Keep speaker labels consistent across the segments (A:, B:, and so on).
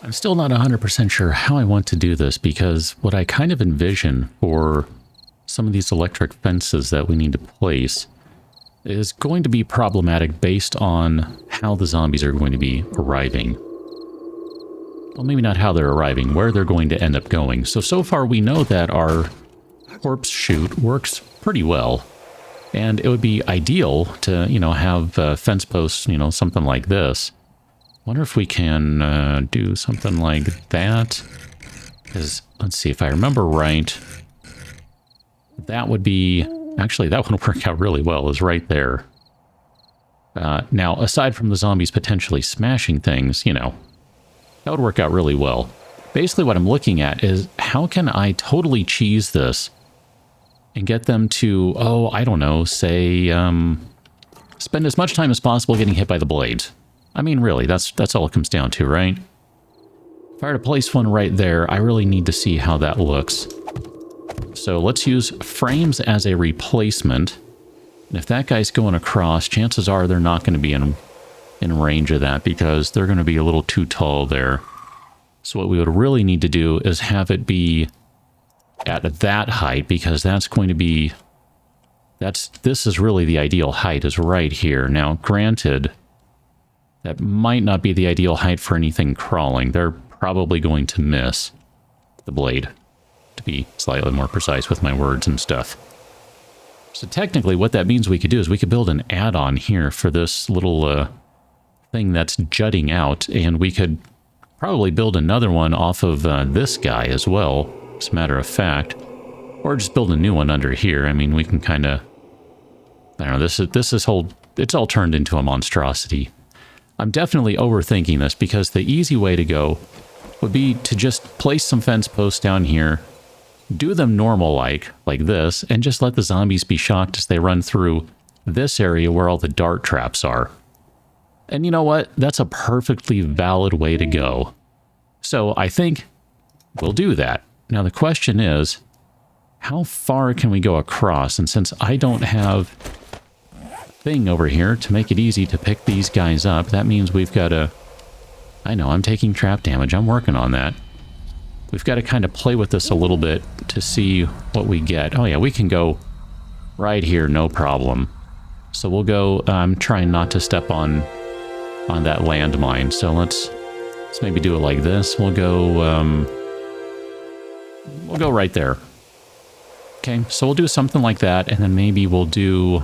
A: I'm still not 100% sure how I want to do this, because what I kind of envision for some of these electric fences that we need to place is going to be problematic based on how the zombies are going to be arriving. Well, maybe not how they're arriving, where they're going to end up going. So far we know that our corpse chute works pretty well. And it would be ideal to, have fence posts, something like this. Wonder if we can do something like that. Because, let's see, if I remember right, that would be... Actually, that would work out really well, is right there. Now, aside from the zombies potentially smashing things, that would work out really well. Basically, what I'm looking at is, how can I totally cheese this and get them to, I don't know, say, spend as much time as possible getting hit by the blades? I mean, really, that's all it comes down to, right? If I were to place one right there, I really need to see how that looks. So let's use frames as a replacement. And if that guy's going across, chances are they're not going to be in range of that, because they're going to be a little too tall there. So what we would really need to do is have it be at that height, because that's going to be... This is really the ideal height, is right here. Now, granted, that might not be the ideal height for anything crawling. They're probably going to miss the blade, to be slightly more precise with my words and stuff. So technically what that means we could do is we could build an add-on here for this little thing that's jutting out, and we could probably build another one off of this guy as well, as a matter of fact, or just build a new one under here. I mean, we can kind of... I don't know, this is whole... It's all turned into a monstrosity. I'm definitely overthinking this, because the easy way to go would be to just place some fence posts down here, do them normal like this, and just let the zombies be shocked as they run through this area where all the dart traps are. And you know what? That's a perfectly valid way to go. So I think we'll do that. Now the question is, how far can we go across? And since I don't have thing over here to make it easy to pick these guys up, that means we've got to... I know, I'm taking trap damage. I'm working on that. We've got to kind of play with this a little bit to see what we get. Oh yeah, we can go right here, no problem. So we'll go... I'm trying not to step on that landmine. So let's maybe do it like this. We'll go right there. Okay, so we'll do something like that, and then maybe we'll do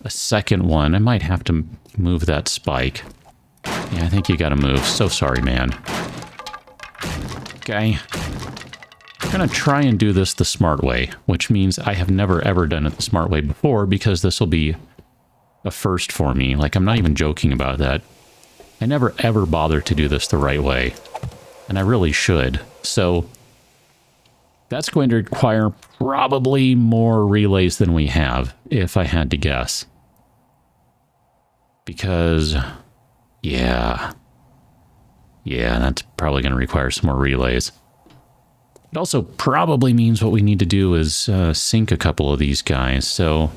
A: a second one. I might have to move that spike. Yeah, I think you gotta move. So sorry, man. Okay. I'm gonna try and do this the smart way, which means I have never ever done it the smart way before, because this will be a first for me. Like, I'm not even joking about that. I never ever bother to do this the right way, and I really should. So that's going to require probably more relays than we have, if I had to guess. Because, yeah, that's probably going to require some more relays. It also probably means what we need to do is sink a couple of these guys. So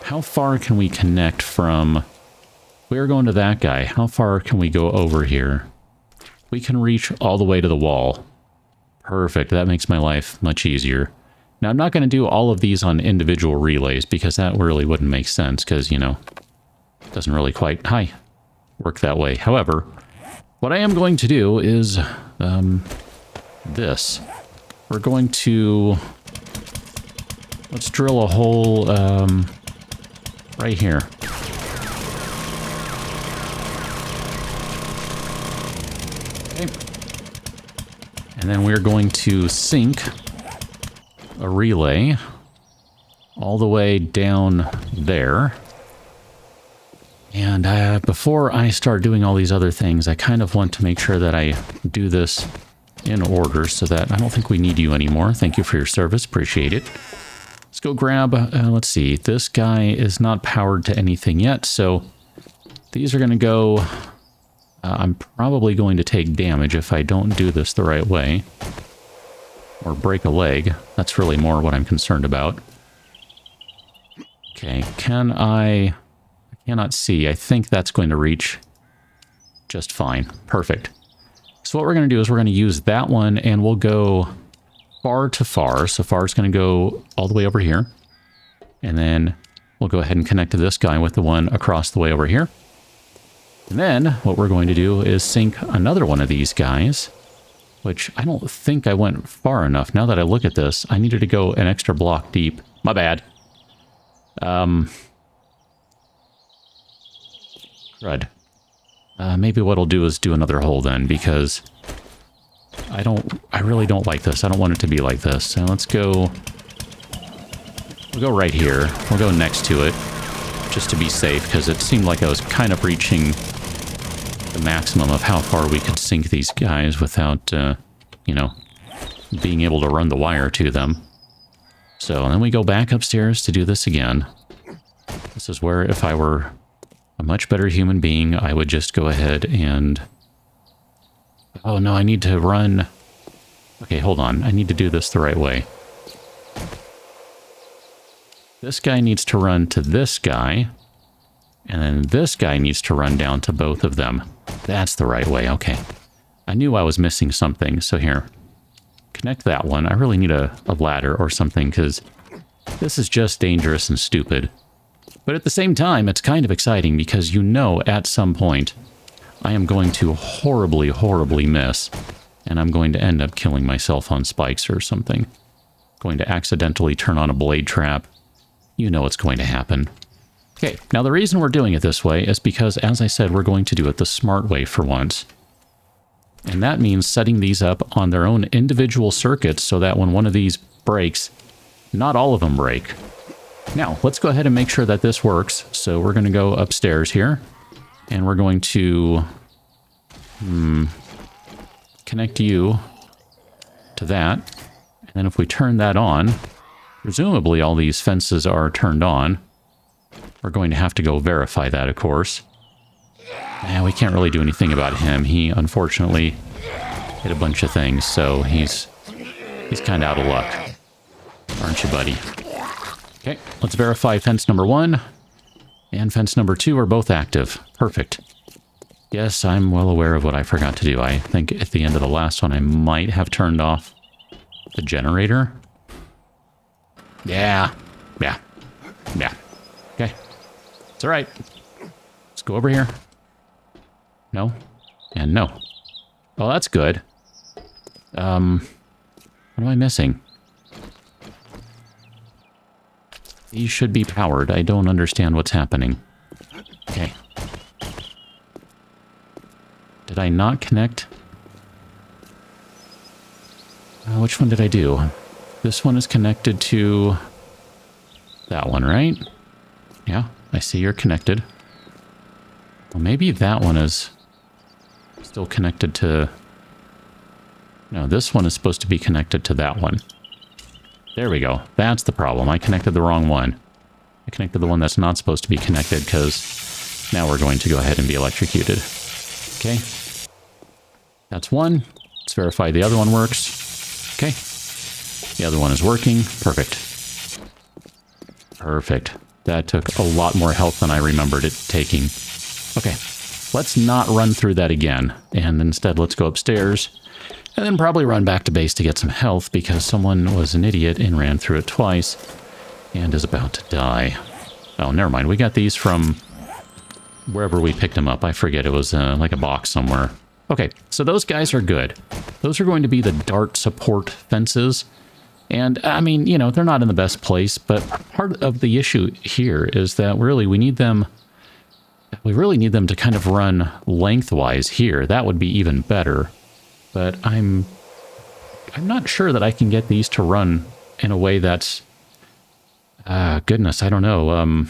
A: how far can we connect from... We're going to that guy. How far can we go over here? We can reach all the way to the wall. Perfect. That makes my life much easier. Now, I'm not going to do all of these on individual relays, because that really wouldn't make sense, because, it doesn't really quite work that way. However, what I am going to do is this. We're going to... Let's drill a hole right here. Okay. And then we're going to sink a relay all the way down there. And before I start doing all these other things, I kind of want to make sure that I do this in order, so that I don't think we need you anymore. Thank you for your service. Appreciate it. Let's go grab, let's see. This guy is not powered to anything yet, so these are going to go... I'm probably going to take damage if I don't do this the right way. Or break a leg. That's really more what I'm concerned about. Okay, can I cannot see. I think that's going to reach just fine. Perfect. So what we're going to do is we're going to use that one, and we'll go far to far. So far is going to go all the way over here. And then we'll go ahead and connect to this guy with the one across the way over here. And then what we're going to do is sync another one of these guys, which I don't think I went far enough. Now that I look at this, I needed to go an extra block deep. My bad. Crud. Maybe what I'll do is do another hole then, because I really don't like this. I don't want it to be like this. So let's go, we'll go right here. We'll go next to it, just to be safe, because it seemed like I was kind of reaching the maximum of how far we could sink these guys without, you know, being able to run the wire to them. So then we go back upstairs to do this again. This is where, if I were a much better human being, I would just go ahead and... Oh no, I need to run... Okay, hold on. I need to do this the right way. This guy needs to run to this guy, and then this guy needs to run down to both of them. That's the right way, okay. I knew I was missing something, so here. Connect that one. I really need a ladder or something, because this is just dangerous and stupid. But at the same time, it's kind of exciting, because you know at some point I am going to horribly, horribly miss, and I'm going to end up killing myself on spikes or something. Going to accidentally turn on a blade trap. You know what's going to happen. Okay, now the reason we're doing it this way is because, as I said, we're going to do it the smart way for once. And that means setting these up on their own individual circuits so that when one of these breaks, not all of them break. Now, let's go ahead and make sure that this works. So we're going to go upstairs here, and we're going to connect you to that. And then if we turn that on, presumably all these fences are turned on. We're going to have to go verify that, of course. And we can't really do anything about him. He, unfortunately, hit a bunch of things, so he's kind of out of luck. Aren't you, buddy? Okay, let's verify fence number 1 and fence number 2 are both active. Perfect. Yes, I'm well aware of what I forgot to do. I think at the end of the last one, I might have turned off the generator. Yeah. Okay. It's all right. Let's go over here. No. And no. Oh, that's good. What am I missing? These should be powered. I don't understand what's happening. Okay. Did I not connect? Which one did I do? This one is connected to that one, right? Yeah, I see you're connected. Well, maybe that one is still connected to... No, this one is supposed to be connected to that one. There we go. That's the problem. I connected the wrong one. I connected the one that's not supposed to be connected, because now we're going to go ahead and be electrocuted. Okay. That's one. Let's verify the other one works. Okay. The other one is working. Perfect. Perfect. That took a lot more health than I remembered it taking. Okay. Let's not run through that again. And instead, let's go upstairs. And then probably run back to base to get some health, because someone was an idiot and ran through it twice and is about to die. Oh, never mind. We got these from wherever we picked them up. I forget. It was like a box somewhere. Okay, so those guys are good. Those are going to be the dart support fences. And, I mean, you know, they're not in the best place, but part of the issue here is that really we need them... We really need them to kind of run lengthwise here. That would be even better. But I'm not sure that I can get these to run in a way that's... goodness, I don't know.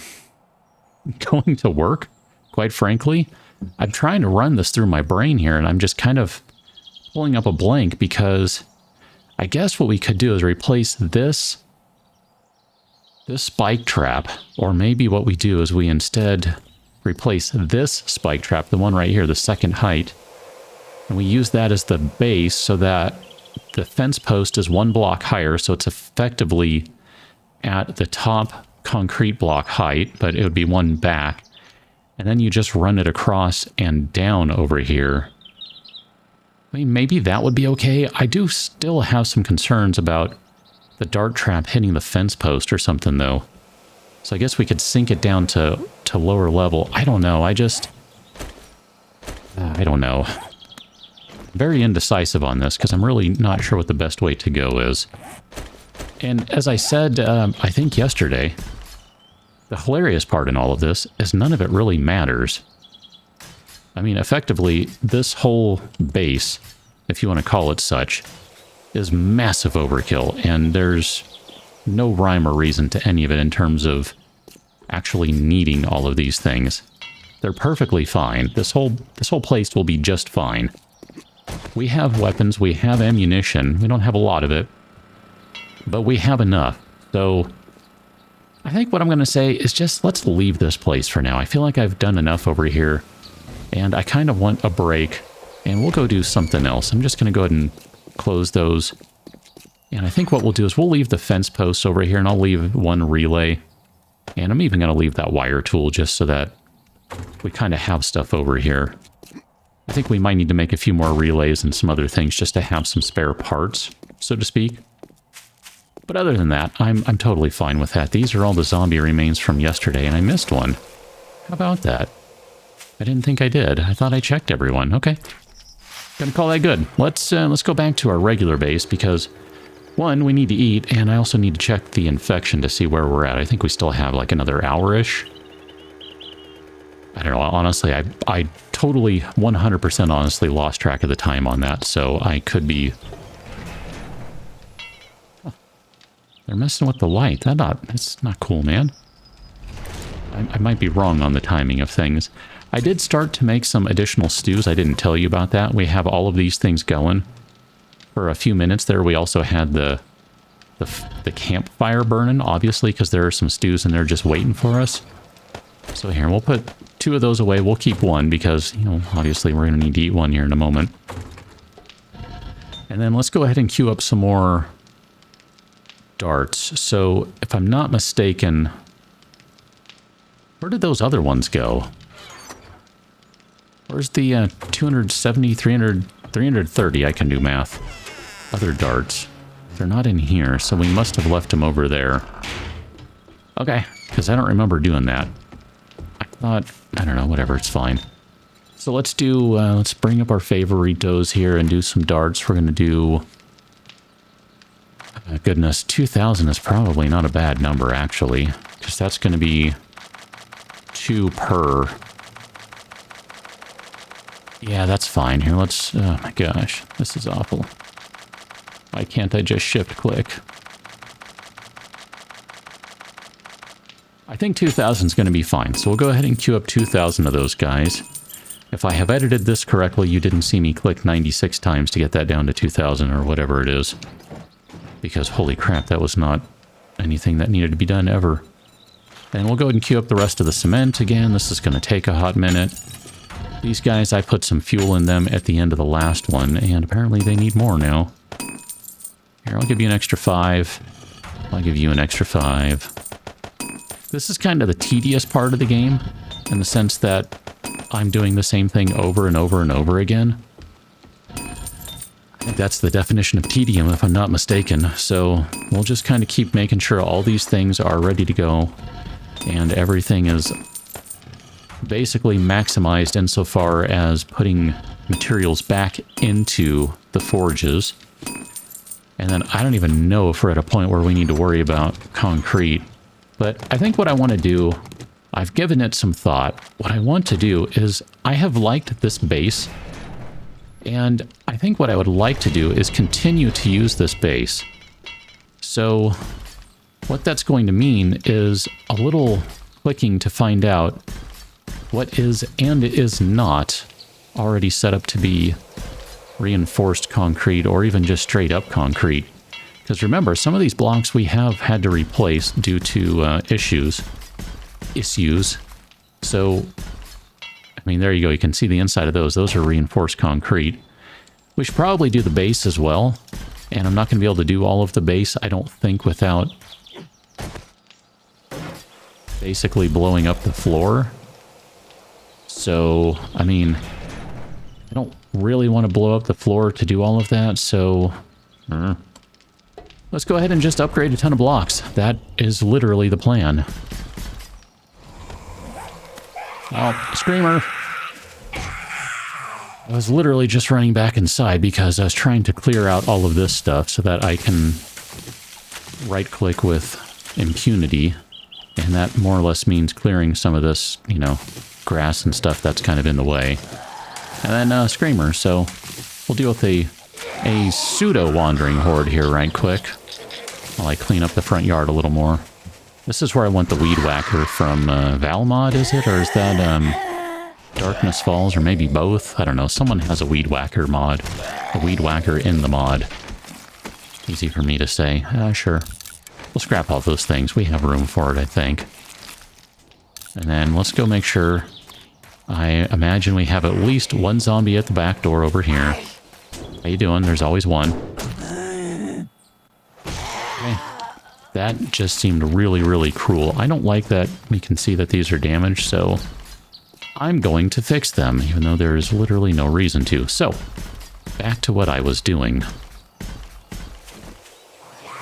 A: Going to work, quite frankly. I'm trying to run this through my brain here, and I'm just kind of pulling up a blank, because I guess what we could do is replace this spike trap, or maybe what we do is we instead replace this spike trap, the one right here, the second height, and we use that as the base so that the fence post is 1 block higher, so it's effectively at the top concrete block height, but it would be 1 back. And then you just run it across and down over here. I mean, maybe that would be okay. I do still have some concerns about the dart trap hitting the fence post or something, though. So I guess we could sink it down to lower level. I don't know. I don't know. Very indecisive on this because I'm really not sure what the best way to go is. And as I said, I think yesterday, the hilarious part in all of this is none of it really matters. I mean, effectively, this whole base, if you want to call it such, is massive overkill, and there's no rhyme or reason to any of it in terms of actually needing all of these things. They're perfectly fine. This whole place will be just fine. We have weapons, we have ammunition. We don't have a lot of it, but we have enough. So I think what I'm going to say is just let's leave this place for now. I feel like I've done enough over here, and I kind of want a break, and we'll go do something else. I'm just going to go ahead and close those. And I think what we'll do is we'll leave the fence posts over here, and I'll leave one relay. And I'm even going to leave that wire tool just so that we kind of have stuff over here. I think we might need to make a few more relays and some other things just to have some spare parts, so to speak. But other than that, I'm totally fine with that. These are all the zombie remains from yesterday, and I missed one. How about that? I didn't think I did. I thought I checked everyone. Okay. Gonna call that good. Let's go back to our regular base because, one, we need to eat, and I also need to check the infection to see where we're at. I think we still have like another hour-ish. I don't know. Honestly, I totally 100% honestly lost track of the time on that, so I could be... Huh. They're messing with the light. That's not cool, man. I might be wrong on the timing of things. I did start to make some additional stews. I didn't tell you about that. We have all of these things going. For a few minutes there, we also had the campfire burning, obviously, because there are some stews in there just waiting for us. So here, we'll put 2 of those away. We'll keep one because, you know, obviously we're going to need to eat one here in a moment. And then let's go ahead and queue up some more darts. So if I'm not mistaken, where did those other ones go? Where's the 270, 300, 330? I can do math. Other darts. They're not in here, so we must have left them over there. Okay, because I don't remember doing that. I thought, I don't know, whatever, it's fine. So let's bring up our favoritos here and do some darts. We're going to do... goodness, 2,000 is probably not a bad number, actually. Because that's going to be 2 per... Yeah, that's fine. Here, let's... Oh my gosh, this is awful. Why can't I just shift-click? I think 2,000 is going to be fine, so we'll go ahead and queue up 2,000 of those guys. If I have edited this correctly, you didn't see me click 96 times to get that down to 2,000 or whatever it is. Because, holy crap, that was not anything that needed to be done ever. And we'll go ahead and queue up the rest of the cement again. This is going to take a hot minute. These guys, I put some fuel in them at the end of the last one, and apparently they need more now. Here, I'll give you an extra 5. I'll give you an extra 5. This is kind of the tedious part of the game, in the sense that I'm doing the same thing over and over and over again. I think that's the definition of tedium, if I'm not mistaken. So we'll just kind of keep making sure all these things are ready to go, and everything is basically maximized insofar as putting materials back into the forges. And then I don't even know if we're at a point where we need to worry about concrete. But I think what I want to do, I've given it some thought. What I want to do is, I have liked this base, and I think what I would like to do is continue to use this base. So what that's going to mean is a little clicking to find out what is and is not already set up to be reinforced concrete or even just straight up concrete. Because remember, some of these blocks we have had to replace due to issues. So, I mean, there you go. You can see the inside of those. Those are reinforced concrete. We should probably do the base as well. And I'm not going to be able to do all of the base, I don't think, without basically blowing up the floor. So, I mean, I don't really want to blow up the floor to do all of that, so... let's go ahead and just upgrade a ton of blocks. That is literally the plan. Oh, Screamer! I was literally just running back inside because I was trying to clear out all of this stuff so that I can right-click with impunity. And that more or less means clearing some of this, you know, grass and stuff that's kind of in the way. And then Screamer, so we'll deal with a pseudo-wandering horde here right quick while I clean up the front yard a little more. This is where I want the Weed Whacker from Valmod, is it? Or is that Darkness Falls, or maybe both? I don't know. Someone has a Weed Whacker mod. A Weed Whacker in the mod. Easy for me to say. Sure. We'll scrap all those things. We have room for it, I think. And then let's go make sure... I imagine we have at least one zombie at the back door over here. How you doing? There's always one. Okay. That just seemed really, really cruel. I don't like that we can see that these are damaged, so I'm going to fix them, even though there is literally no reason to. So, back to what I was doing.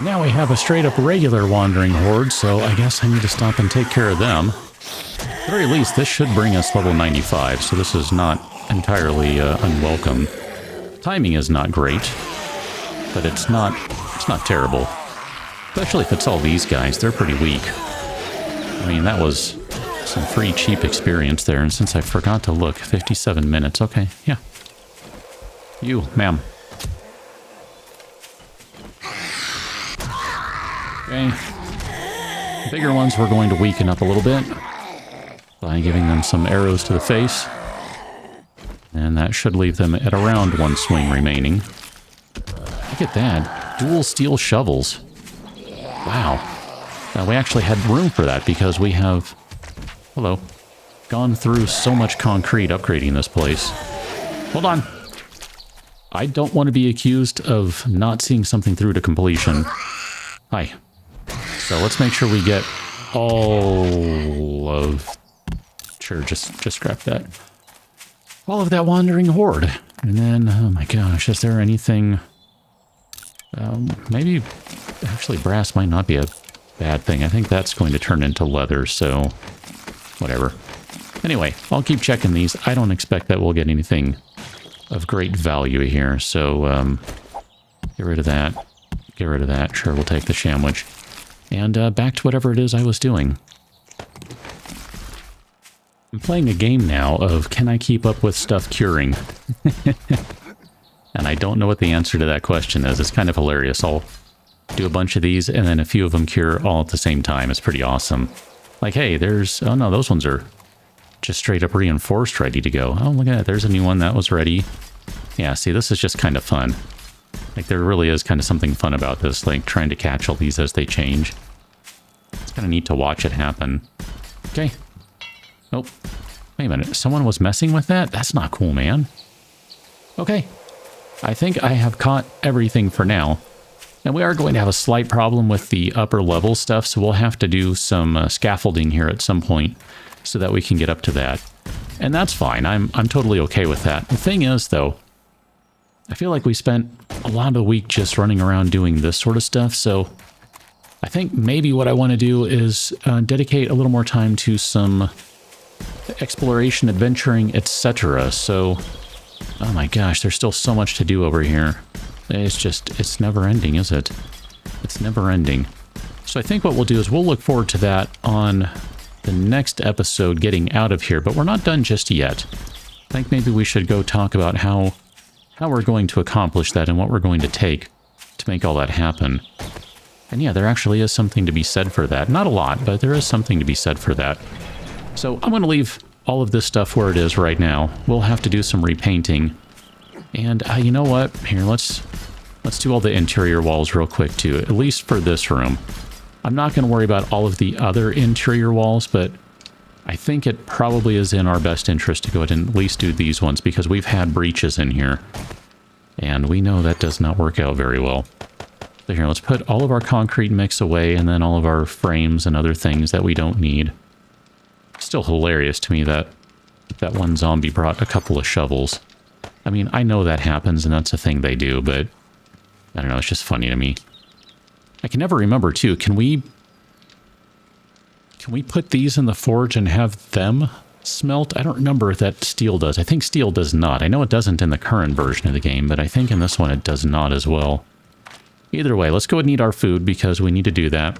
A: Now we have a straight-up regular wandering horde, so I guess I need to stop and take care of them. At the very least, this should bring us level 95, so this is not entirely unwelcome. Timing is not great, but it's not terrible. Especially if it's all these guys, they're pretty weak. I mean, that was some free cheap experience there, and since I forgot to look, 57 minutes, okay, yeah. You, ma'am. Okay. The bigger ones we're going to weaken up a little bit by giving them some arrows to the face. And that should leave them at around one swing remaining. Look at that. Dual steel shovels. Wow. We actually had room for that because we have... Hello. Gone through so much concrete upgrading this place. Hold on. I don't want to be accused of not seeing something through to completion. Hi. So let's make sure we get all of... Sure, just scrap that. All of that wandering horde. And then, oh my gosh, is there anything... maybe... Actually, brass might not be a bad thing. I think that's going to turn into leather, so... Whatever. Anyway, I'll keep checking these. I don't expect that we'll get anything of great value here, so... get rid of that. Get rid of that. Sure, we'll take the sandwich. And back to whatever it is I was doing. I'm playing a game now of can I keep up with stuff curing? And I don't know what the answer to that question is. It's kind of hilarious. I'll do a bunch of these and then a few of them cure all at the same time. It's pretty awesome. Like, hey, there's... Oh no, those ones are just straight up reinforced, ready to go. Oh, look at that. There's a new one that was ready. Yeah, see, this is just kind of fun. Like, there really is kind of something fun about this, like, trying to catch all these as they change. It's kind of neat to watch it happen. Okay. Oh, wait a minute. Someone was messing with that? That's not cool, man. Okay. I think I have caught everything for now. And we are going to have a slight problem with the upper level stuff, so we'll have to do some scaffolding here at some point so that we can get up to that. And that's fine. I'm totally okay with that. The thing is, though, I feel like we spent a lot of the week just running around doing this sort of stuff, so I think maybe what I want to do is dedicate a little more time to some exploration, adventuring, etc. So, oh my gosh, there's still so much to do over here. It's never ending, is it? It's never ending. So I think what we'll do is we'll look forward to that on the next episode, getting out of here, but we're not done just yet. I think maybe we should go talk about how we're going to accomplish that and what we're going to take to make all that happen. And yeah, there actually is something to be said for that. Not a lot, but there is something to be said for that. So I'm going to leave all of this stuff where it is right now. We'll have to do some repainting. And you know what? Here, let's do all the interior walls real quick too, at least for this room. I'm not going to worry about all of the other interior walls, but I think it probably is in our best interest to go ahead and at least do these ones because we've had breaches in here. And we know that does not work out very well. So here, let's put all of our concrete mix away and then all of our frames and other things that we don't need. Still hilarious to me that that one zombie brought a couple of shovels. I mean, I know that happens and that's a thing they do, but I don't know, it's just funny to me. I can never remember, too. Can we put these in the forge and have them smelt? I don't remember if that steel does. I think steel does not. I know it doesn't in the current version of the game, but I think in this one it does not as well. Either way, let's go and eat our food because we need to do that.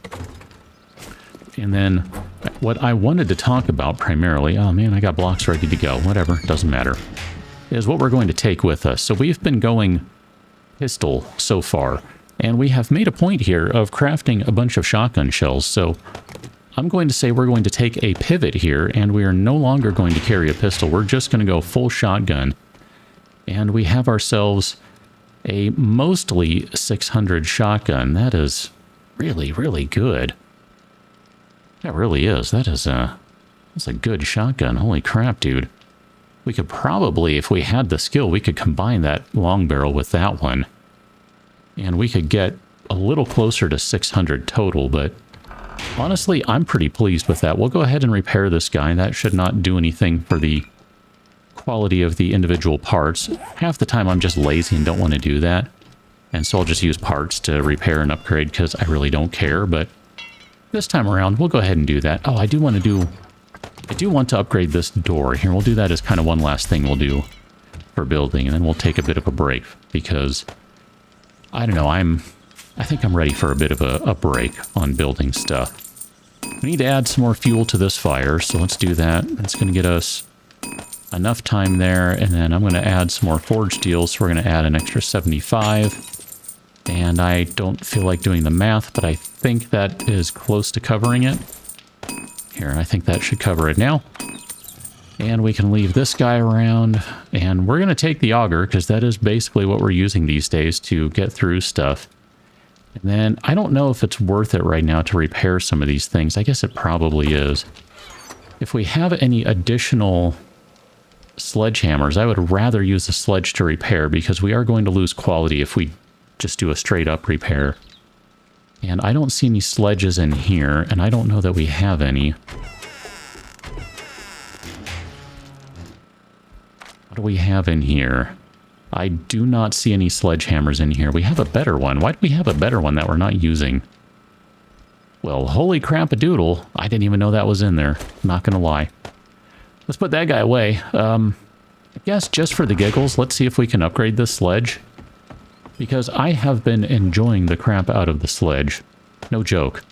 A: And then what I wanted to talk about primarily, oh man, I got blocks ready to go, whatever, doesn't matter, is what we're going to take with us. So we've been going pistol so far, and we have made a point here of crafting a bunch of shotgun shells. So I'm going to say we're going to take a pivot here, and we are no longer going to carry a pistol. We're just going to go full shotgun. And we have ourselves a mostly 600 shotgun. That is really, really good. That really is. That's a good shotgun. Holy crap, dude. We could probably, if we had the skill, we could combine that long barrel with that one. And we could get a little closer to 600 total, but honestly, I'm pretty pleased with that. We'll go ahead and repair this guy. That should not do anything for the quality of the individual parts. Half the time I'm just lazy and don't want to do that. And so I'll just use parts to repair and upgrade because I really don't care, but this time around, we'll go ahead and do that. Oh, I do want to upgrade this door here. We'll do that as kind of one last thing we'll do for building, and then we'll take a bit of a break because, I don't know, I think I'm ready for a bit of a break on building stuff. We need to add some more fuel to this fire, so let's do that. That's going to get us enough time there, and then I'm going to add some more forge steel, so we're going to add an extra 75. And I don't feel like doing the math, but I think that is close to covering it. Here, I think that should cover it now. And we can leave this guy around, and we're going to take the auger, because that is basically what we're using these days to get through stuff. And then, I don't know if it's worth it right now to repair some of these things. I guess it probably is. If we have any additional sledgehammers, I would rather use a sledge to repair, because we are going to lose quality if we just do a straight up repair. And I don't see any sledges in here, and I don't know that we have any. What do we have in here? I do not see any sledgehammers in here. We have a better one. Why do we have a better one that we're not using? Well, holy crap-a-doodle. I didn't even know that was in there. Not gonna lie. Let's put that guy away. I guess just for the giggles, let's see if we can upgrade this sledge. Because I have been enjoying the crap out of the sledge. No joke.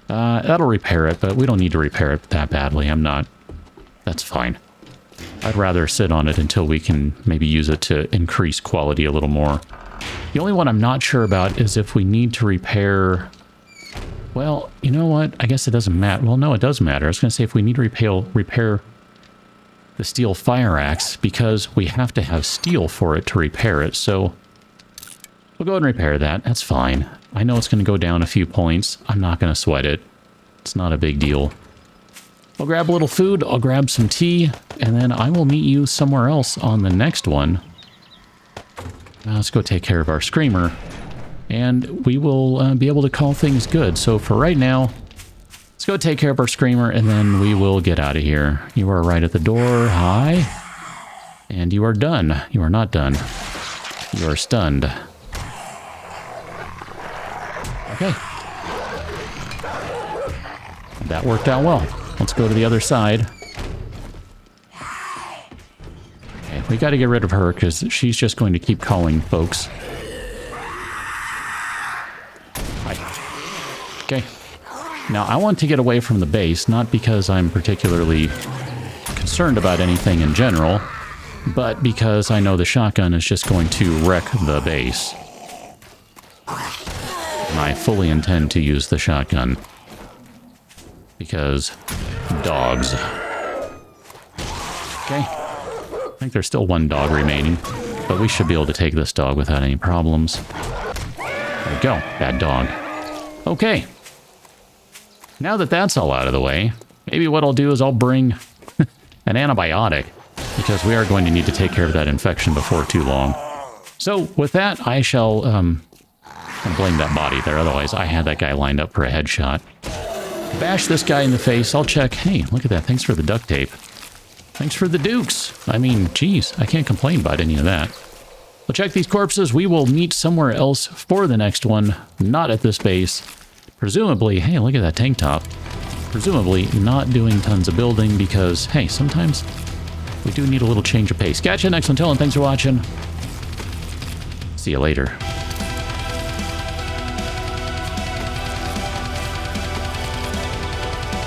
A: That'll repair it, but we don't need to repair it that badly. That's fine. I'd rather sit on it until we can maybe use it to increase quality a little more. The only one I'm not sure about is if we need to repair... Well, you know what? I guess it doesn't matter. Well, no, it does matter. I was going to say if we need to repair the steel fire axe, because we have to have steel for it to repair it, so... We'll go ahead and repair that. That's fine. I know it's going to go down a few points. I'm not going to sweat it. It's not a big deal. I'll grab a little food. I'll grab some tea. And then I will meet you somewhere else on the next one. Now let's go take care of our screamer. And we will be able to call things good. So for right now, let's go take care of our screamer. And then we will get out of here. You are right at the door. Hi. And you are done. You are not done. You are stunned. Okay. That worked out well. Let's go to the other side. Okay, we got to get rid of her because she's just going to keep calling folks. Hi. Okay. Now, I want to get away from the base, not because I'm particularly concerned about anything in general, but because I know the shotgun is just going to wreck the base. And I fully intend to use the shotgun. Because dogs. Okay. I think there's still one dog remaining, but we should be able to take this dog without any problems. There we go. Bad dog. Okay. Now that that's all out of the way, maybe what I'll do is I'll bring an antibiotic, because we are going to need to take care of that infection before too long. So with that, I shall blame that body there. Otherwise, I had that guy lined up for a headshot. Bash this guy in the face. I'll check. Hey, look at that. Thanks for the duct tape. Thanks for the dukes. I mean, geez, I can't complain about any of that. We'll check these corpses. We will meet somewhere else for the next one. Not at this base. Presumably, hey, look at that tank top. Presumably not doing tons of building because, hey, sometimes we do need a little change of pace. Catch you next one, Till, and thanks for watching. See you later.